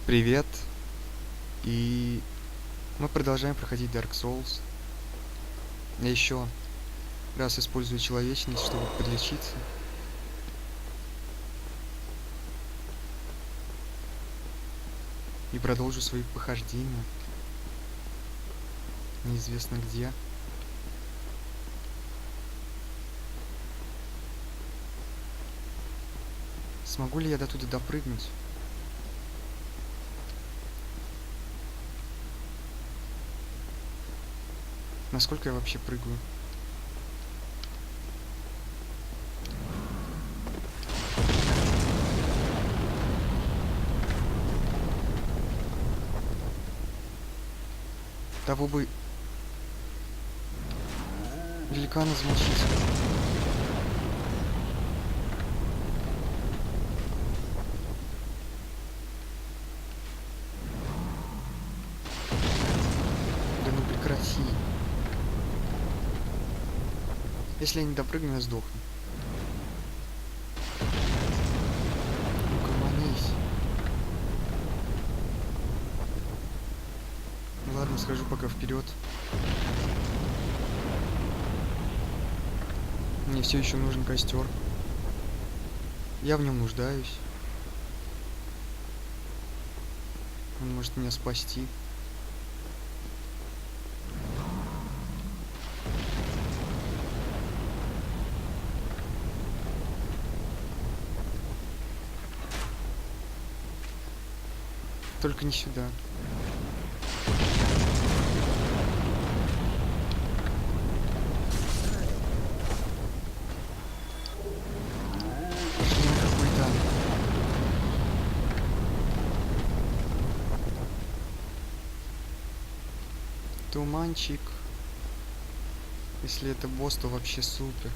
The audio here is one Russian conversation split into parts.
Привет, и мы продолжаем проходить Dark Souls. Я еще раз использую человечность, чтобы подлечиться. И продолжу свои похождения. Неизвестно где. Смогу ли я до туда допрыгнуть? Насколько я вообще прыгаю? Того бы великана замочить. Да ну прекрати. Если я не допрыгну, я сдохну. Угомонись. Ну ладно, схожу пока вперед. Мне все еще нужен костер. Я в нем нуждаюсь. Он может меня спасти. Только не сюда. Пошли на какой-то. Туманчик. Если это босс, то вообще супер.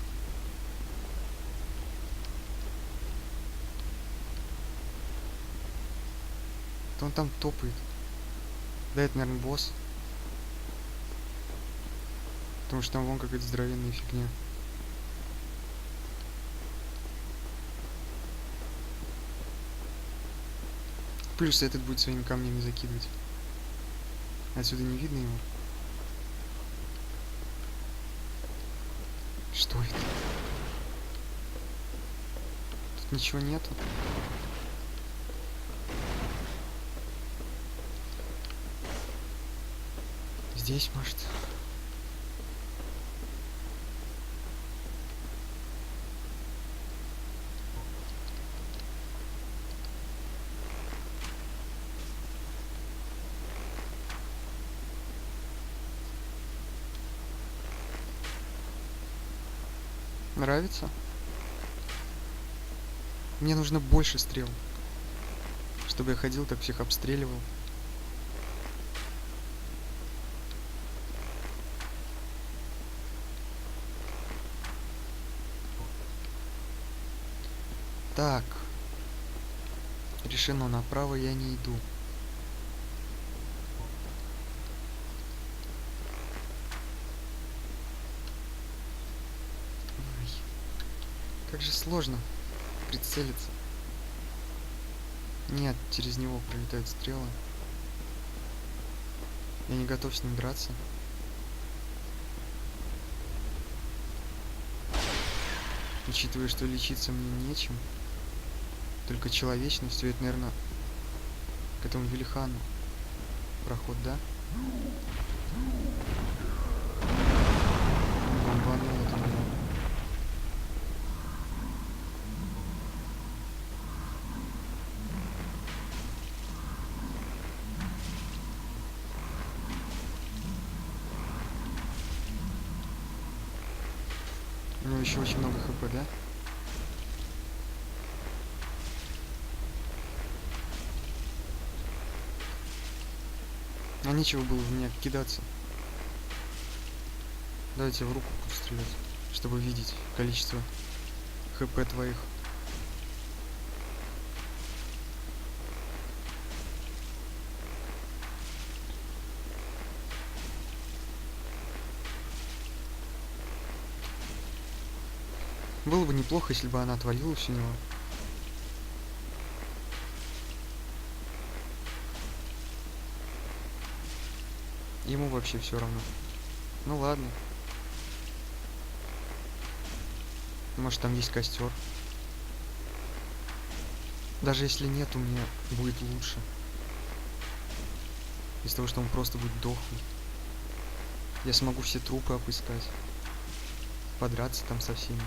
То он там топает. Да, это, наверное, босс. Потому что там вон какая-то здоровенная фигня. Плюс этот будет своими камнями закидывать. Отсюда не видно его. Что это? Тут ничего нету. Здесь, может. Нравится? Мне нужно больше стрел. Чтобы я ходил, так всех обстреливал. Так. Решено, направо я не иду. Ой, как же сложно прицелиться. Нет, через него пролетают стрелы. Я не готов с ним драться. Учитывая, что лечиться мне нечем. Только человечностью, это, наверное, к этому великану проход, да? Бомбануло там его. У него еще очень много хп, да? А нечего было в меня кидаться. Давайте в руку буду стрелять, чтобы видеть количество хп твоих. Было бы неплохо, если бы она отвалилась у него. Ему вообще все равно. Ну ладно. Может там есть костер. Даже если нет, у меня будет лучше. Из того, что он просто будет дохлый. Я смогу все трупы обыскать. Подраться там со всеми.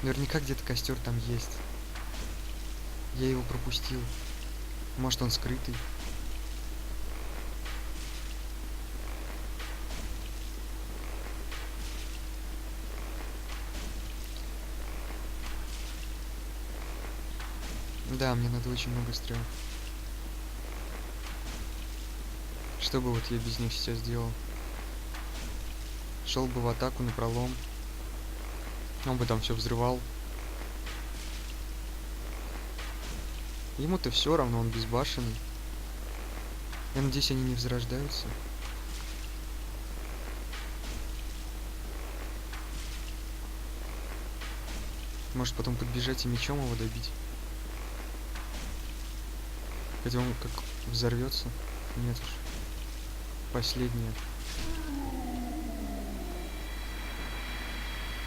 Наверняка где-то костер там есть. Я его пропустил. Может он скрытый. Да, мне надо очень много стрел. Что бы вот я без них сейчас сделал? Шел бы в атаку на пролом. Он бы там все взрывал. Ему-то все равно, он безбашенный. Я надеюсь, они не возрождаются. Может потом подбежать и мечом его добить. Хотя он как взорвется. Нет уж. Последнее.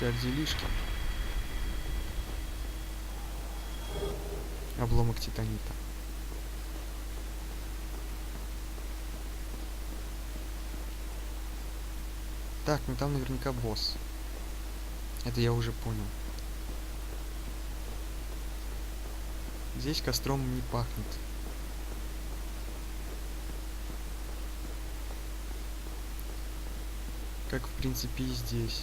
Как делишки? Обломок титанита. Так, ну там наверняка босс. Это я уже понял. Здесь костром не пахнет. Как в принципе и здесь.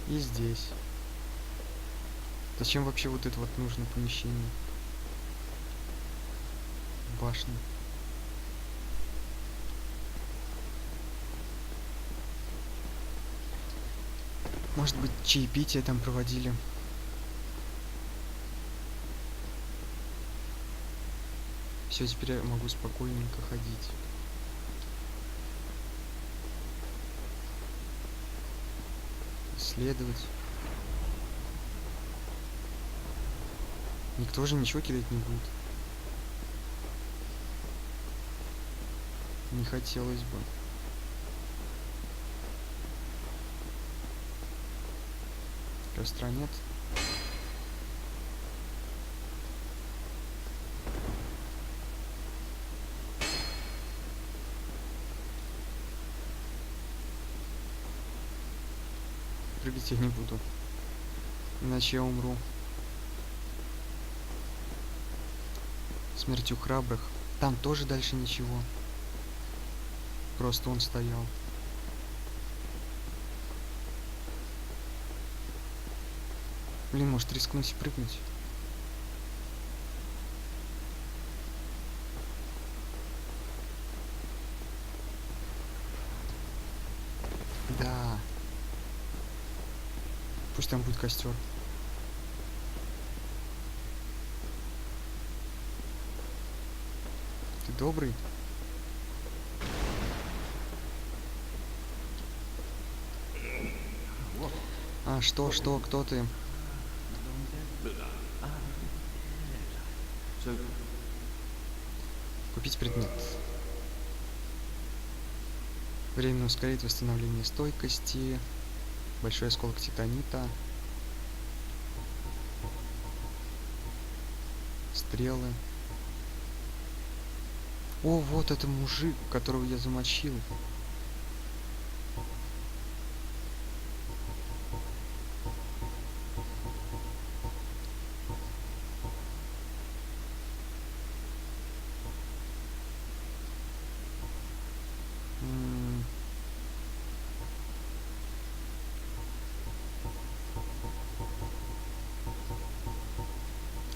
И здесь. Зачем вообще вот это вот нужно помещение? Башня. Может быть, чаепитие там проводили. Все, теперь я могу спокойненько ходить. Исследовать. Никто же ничего кидать не будет. Не хотелось бы. Костра нет. Прыгать я не буду. Иначе я умру. Смертью храбрых. Там тоже дальше ничего. Просто он стоял. Блин, может рискнуть и прыгнуть? Да. Пусть там будет костер. Ты добрый? А, что, кто ты? Купить предмет. Временно ускорит восстановление стойкости. Большой осколок титанита. Стрелы. О, вот это мужик, которого я замочил.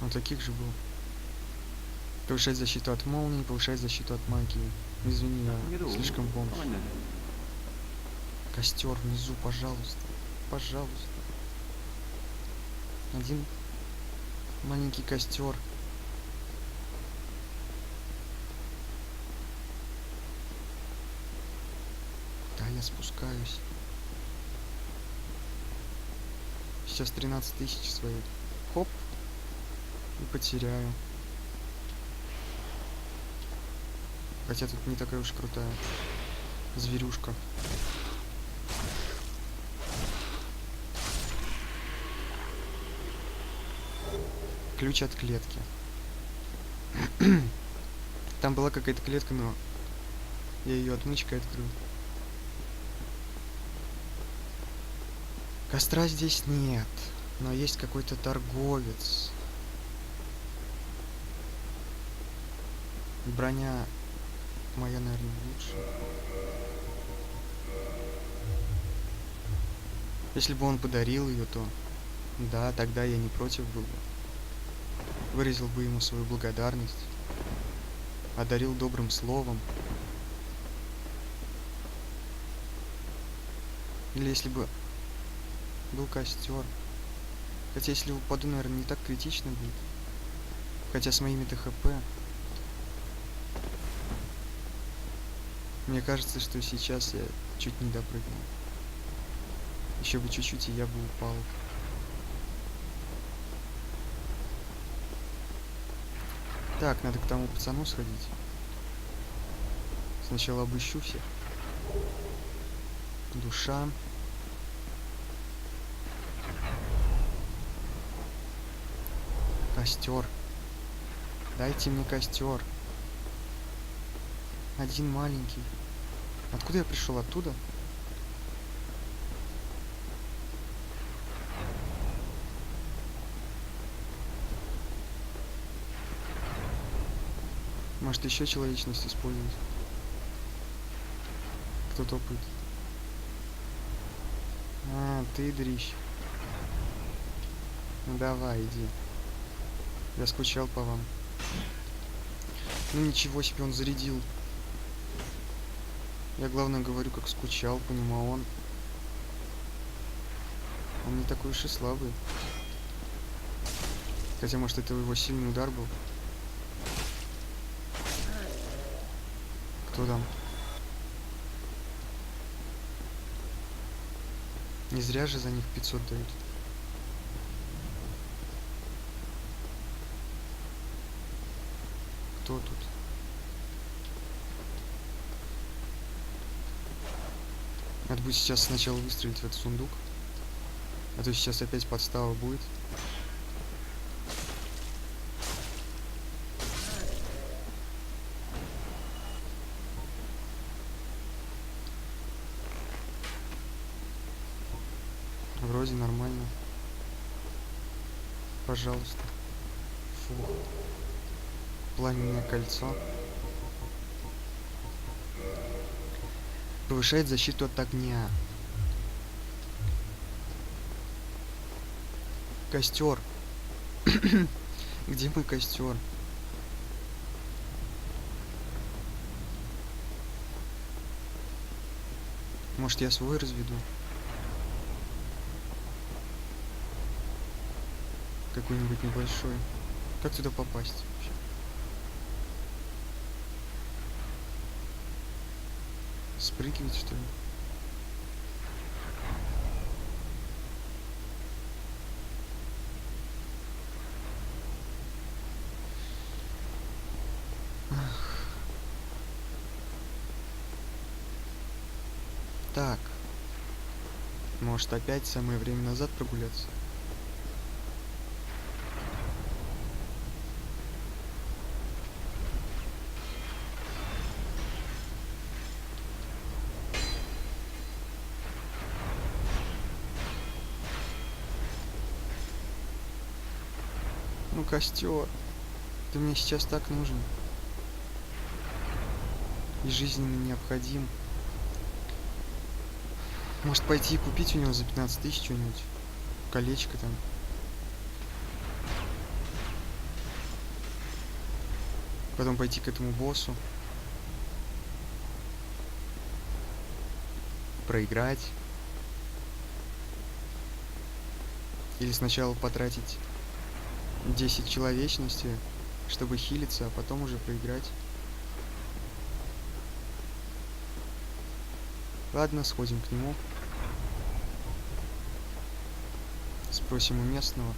Он таких же был. Повышать защиту от молнии, повышать защиту от магии. Извини, я слишком бомж. Костер внизу, пожалуйста. Пожалуйста. Один маленький костер. Да, я спускаюсь. сейчас 13 тысяч своих. Хоп. И потеряю. Хотя тут не такая уж крутая зверюшка. Ключ от клетки. Там была какая-то клетка, но я ее отмычкой открыл. Костра здесь нет, но есть какой-то торговец. Броня моя, наверное, лучше. Если бы он подарил ее, то да, тогда я не против был бы. Выразил бы ему свою благодарность. Одарил добрым словом. Или если бы был костер. Хотя если упаду, наверное, не так критично будет. Хотя с моими ТХП. Мне кажется, что сейчас я чуть не допрыгнул. Еще бы чуть-чуть, и я бы упал. Так, надо к тому пацану сходить. Сначала обыщу всех. Душа. Костер. Дайте мне костер. Один маленький. Откуда я пришел? Оттуда? Может, еще человечность использовать? Кто топает? А, ты дрищ. Ну давай, иди. Я скучал по вам. Ну ничего себе, он зарядил. Я, главное, говорю, как скучал по нему, а он не такой уж и слабый. Хотя, может, это его сильный удар был. Кто там? Не зря же за них 500 дают. Кто тут? Надо будет сейчас сначала выстрелить в этот сундук. А то сейчас опять подстава будет. Вроде нормально. Пожалуйста. Фух. Пламенное кольцо. Повышает защиту от огня. Костер. Где мой костер? Может, я свой разведу? Какой-нибудь небольшой. Как туда попасть вообще? Спрыгивать, что ли? Так. Может, опять самое время назад прогуляться? Ну, костер. Ты мне сейчас так нужен. И жизненно необходим. Может, пойти и купить у него за 15 тысяч что-нибудь? Колечко там. Потом пойти к этому боссу. Проиграть. Или сначала потратить 10 человечности, чтобы хилиться, а потом уже проиграть. Ладно, сходим к нему. Спросим у местного.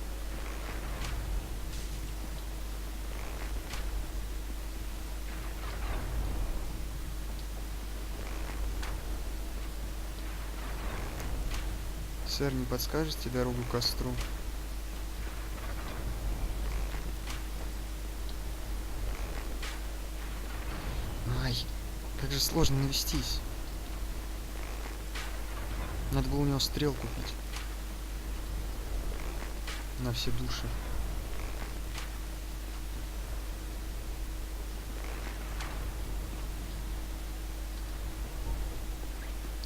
Сэр, не подскажете дорогу к костру? Ай, как же сложно навестись. Надо было у него стрел купить. На все души.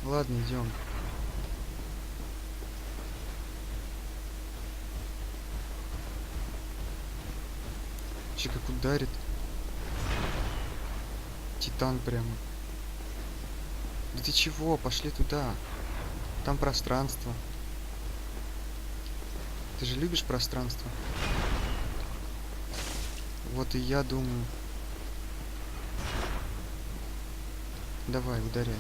Ладно, идем. Че как ударит. Титан прямо. Да ты чего? Пошли туда. Там пространство. Ты же любишь пространство? Вот и я думаю. Давай, ударяй.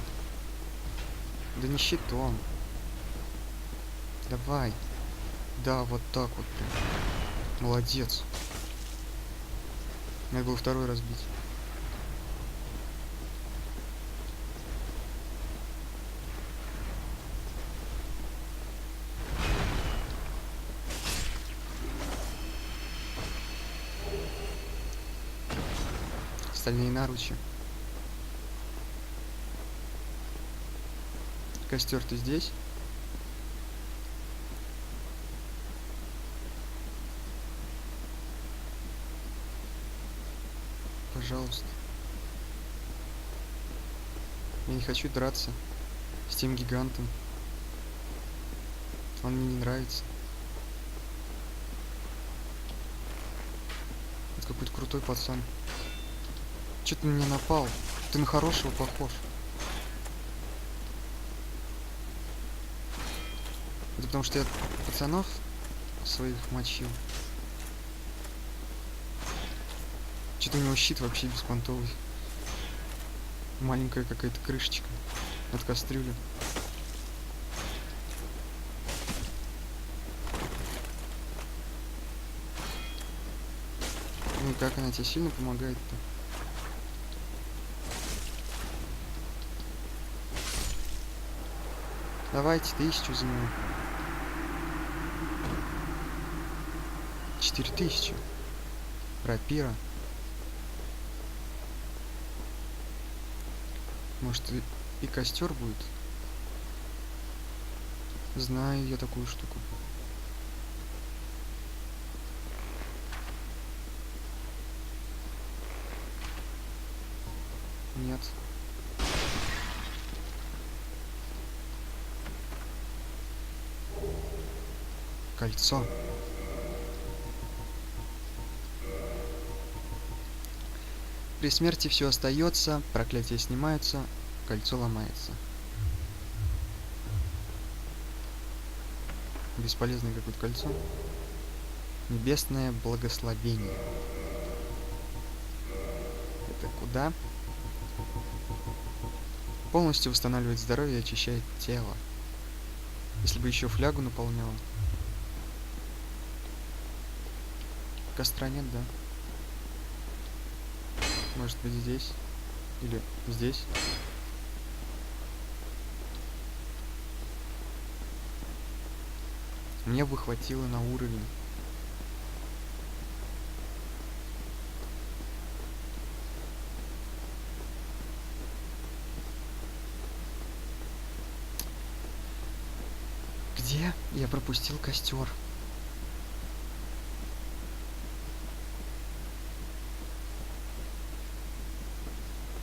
Да не щитом. Давай. Да, вот так вот прям. Молодец. Надо было второй разбить. Стальные наручи. Костер, ты здесь? Пожалуйста. Я не хочу драться с тем гигантом. Он мне не нравится. Это какой-то крутой пацан. Че ты на меня напал? Ты на хорошего похож. Это потому что я пацанов своих мочил. Что-то у него щит вообще беспонтовый. Маленькая какая-то крышечка от кастрюли. Ну и как она тебе сильно помогает-то? Давайте 1000 за него. 4000. Рапира. Может и костер будет? Знаю я такую штуку. Нет. Кольцо. При смерти все остается, проклятия снимаются, кольцо ломается. Бесполезное какое-то кольцо. Небесное благословение. Это куда? Полностью восстанавливает здоровье и очищает тело. Если бы еще флягу наполнял. Костра нет, да? Может быть здесь? Или здесь? Мне бы хватило на уровень. Где я пропустил костер?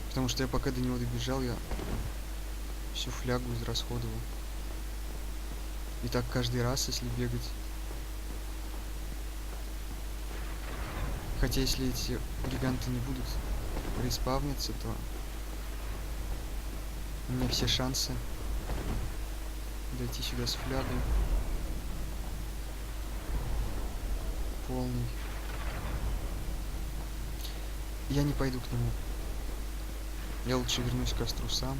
Потому что я пока до него добежал, я всю флягу израсходовал. И так каждый раз, если бегать. Хотя если эти гиганты не будут респавниться, то у меня все шансы дойти сюда с флягой полный. Я не пойду к нему. Я лучше вернусь к костру сам.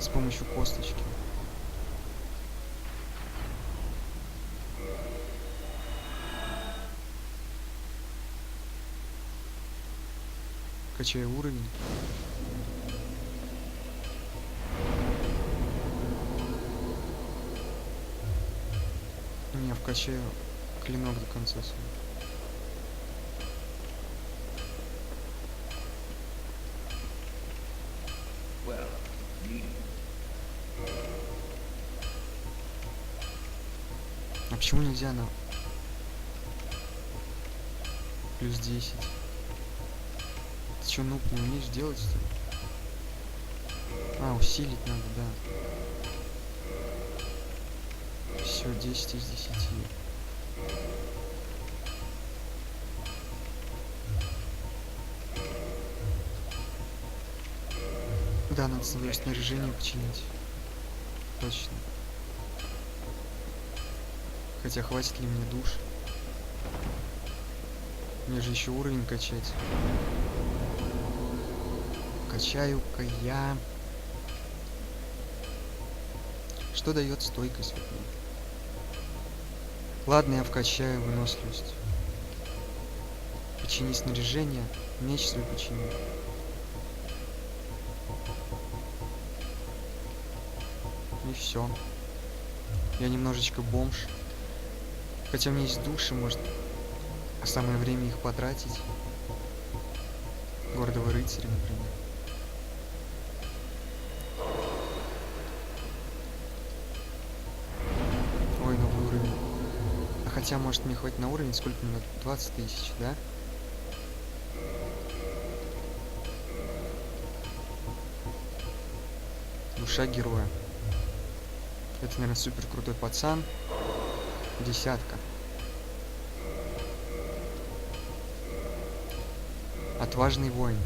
с помощью косточки. Качаю уровень. Я вкачаю клинок до конца своего. А почему нельзя на плюс 10? Ты чё, нуб, не умеешь делать, что ли? А, усилить надо, да. Все, 10 из 10. Да, надо свое снаряжение починить. Точно. Хотя хватит ли мне душ? Мне же еще уровень качать. Качаю-ка я. Что дает стойкость? Ладно, я вкачаю выносливость. Почини снаряжение. Меч свой почини. И все. Я немножечко бомж. Хотя у меня есть души, может, самое время их потратить. Гордого рыцаря, например. Ой, новый уровень. А хотя, может, мне хватит на уровень, сколько мне надо? 20 тысяч, да? Душа героя. Это, наверное, супер крутой пацан. 10. Отважный воин.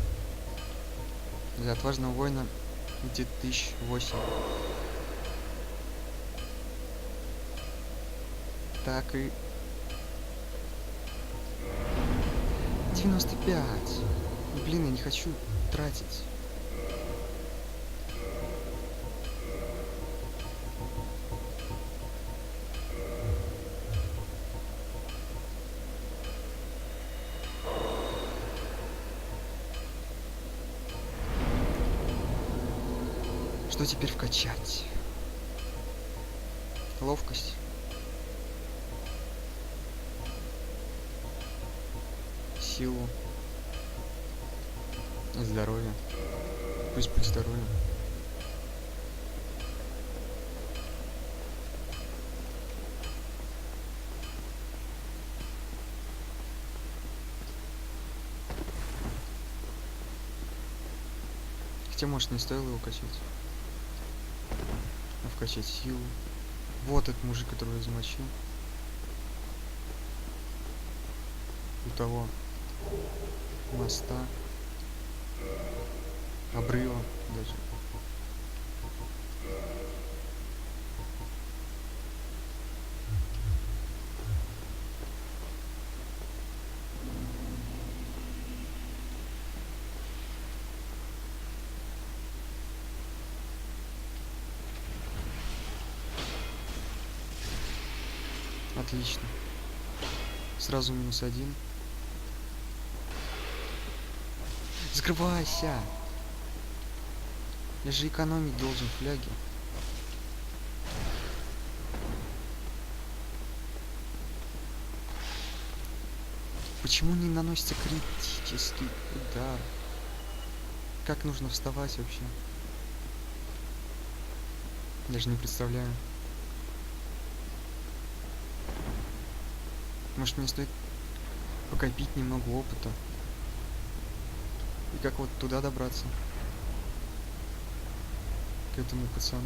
Для отважного воина где 1008. Так и 95. Блин, я не хочу тратить. Что теперь вкачать? Ловкость. Силу. Здоровье. Пусть будет здоровье. Хотя, может, не стоило его качать. А вкачать силу. Вот этот мужик, которого я замочил. У того моста. Обрыва даже. Отлично. Сразу -1. Закрывайся! Я же экономить должен фляги. Почему не наносится критический удар? Как нужно вставать вообще? Даже не представляю. Может, мне стоит покопить немного опыта? И как вот туда добраться? К этому пацану.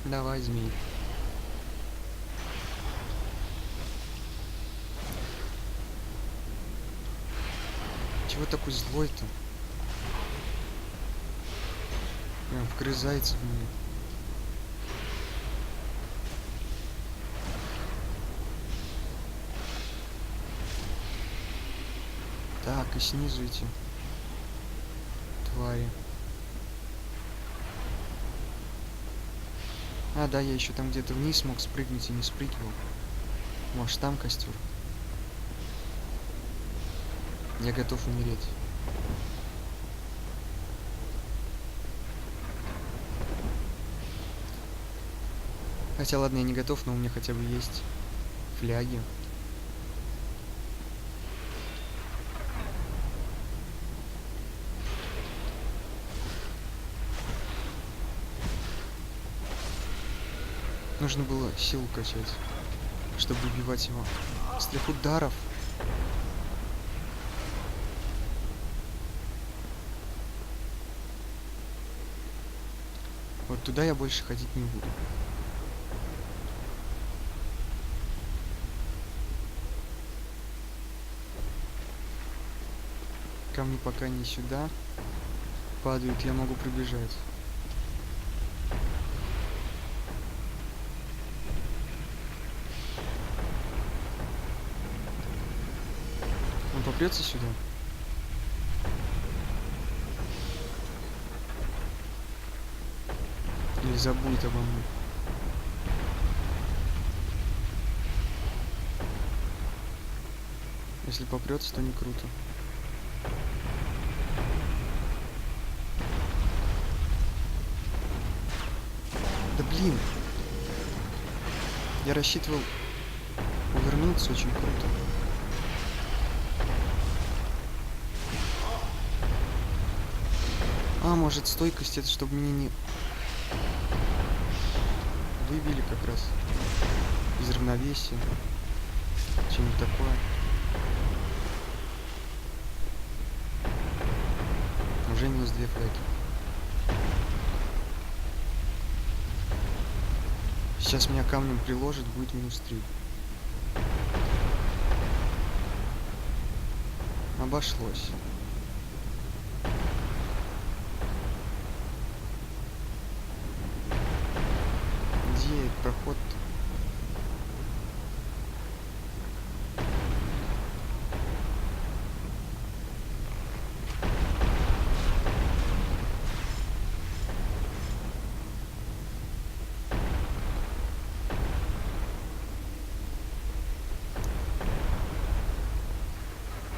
Давай, змей. Чего такой злой-то? Прям вгрызается в меня. Так, и снизу эти твари. А, да, я еще там где-то вниз мог спрыгнуть и не спрыгивал. Может, там костер? Я готов умереть. Хотя, ладно, я не готов, но у меня хотя бы есть фляги. Нужно было силу качать, чтобы убивать его. С 3 ударов. Вот туда я больше ходить не буду. Камни пока не сюда падают, я могу пробежать. Он попрется сюда? Или забудет обо мне? Если попрется, то не круто. Да блин! Я рассчитывал увернуться очень круто. А, может, стойкость это, чтобы меня не выбили как раз из равновесия. Что-нибудь такое. Уже минус 2 фляги. Сейчас меня камнем приложит, будет минус 3. Обошлось. Где этот проход-то?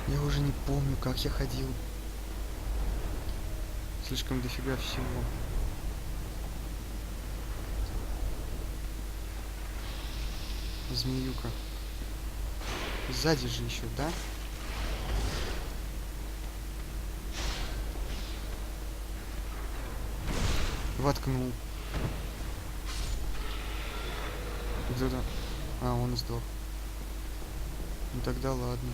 Я уже не помню, как я ходил. Слишком дофига всего. Змеюка. Сзади же еще, да? Воткнул. Кто-то... А, он сдох. Ну тогда ладно.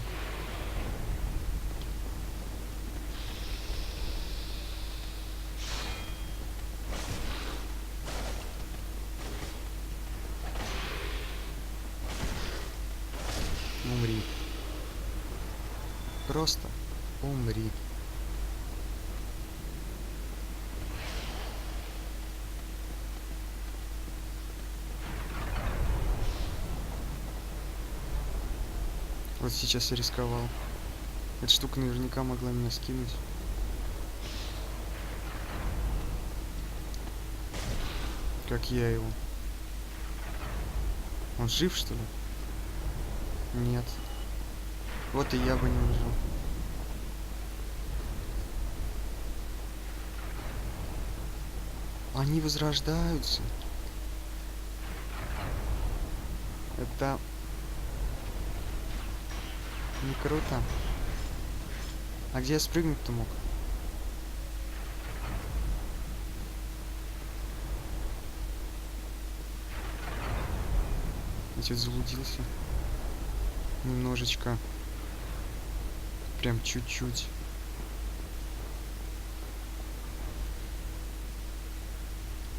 Умри. Просто умри. Вот сейчас я рисковал. Эта штука наверняка могла меня скинуть. Как я его. Он жив, что ли? Нет. Вот и я бы не выжил. Они возрождаются. Это не круто. А где я спрыгнуть-то мог? Я что-то заблудился. Немножечко. Прям чуть-чуть.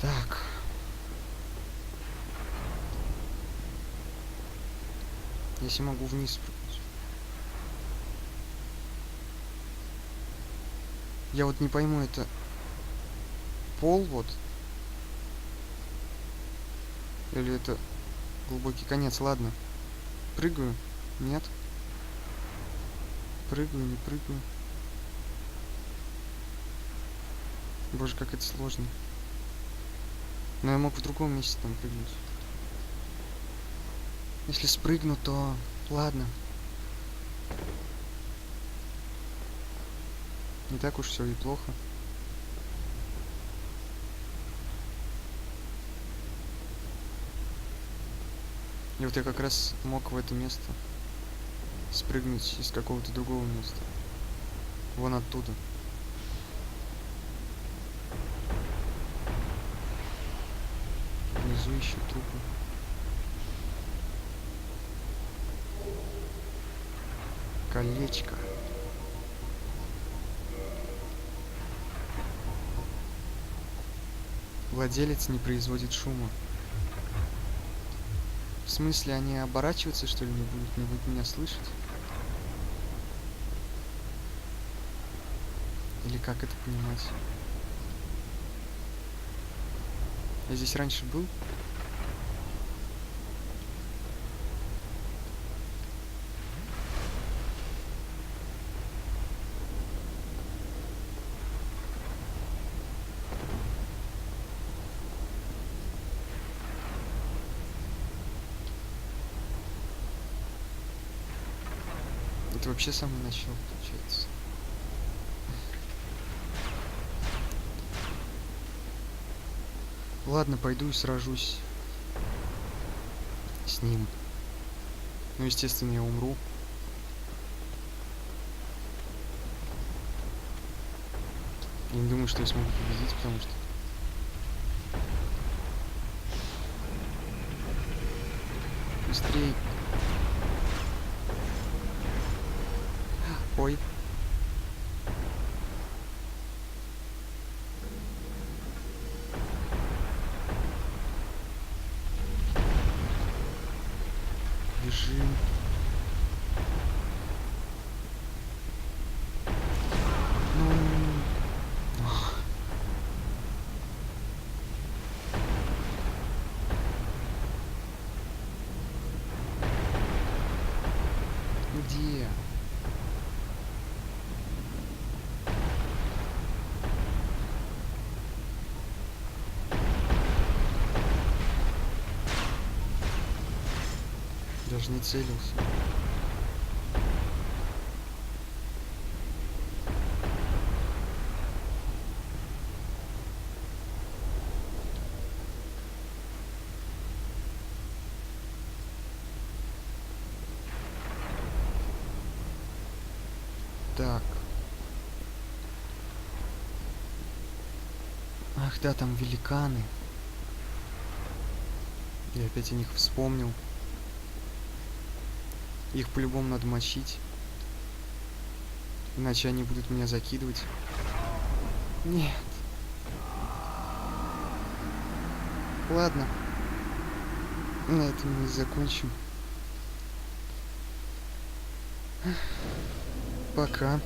Так. Если могу вниз спрыгнуть. Я вот не пойму, это пол вот? Или это глубокий конец? Ладно. Прыгаю? Нет? прыгаю, не прыгаю. Боже, как это сложно. Но я мог в другом месте там прыгнуть. Если спрыгну, то ладно. Не так уж все и плохо. И вот я как раз мог в это место спрыгнуть из какого-то другого места. Вон оттуда. Внизу еще трупы. Колечко. Владелец не производит шума. В смысле, они оборачиваться, что ли, не будут меня слышать? Или как это понимать? Я здесь раньше был? Это вообще самое начало, получается. Ладно, пойду и сражусь с ним. Ну, естественно, я умру. Я не думаю, что я смогу победить, потому что... Быстрей. Ой. Бежим. Где? Даже не целился. Так. Ах да, там великаны. Я опять о них вспомнил. Их по-любому надо мочить. Иначе они будут меня закидывать. Нет. Ладно. На этом мы закончим. Пока.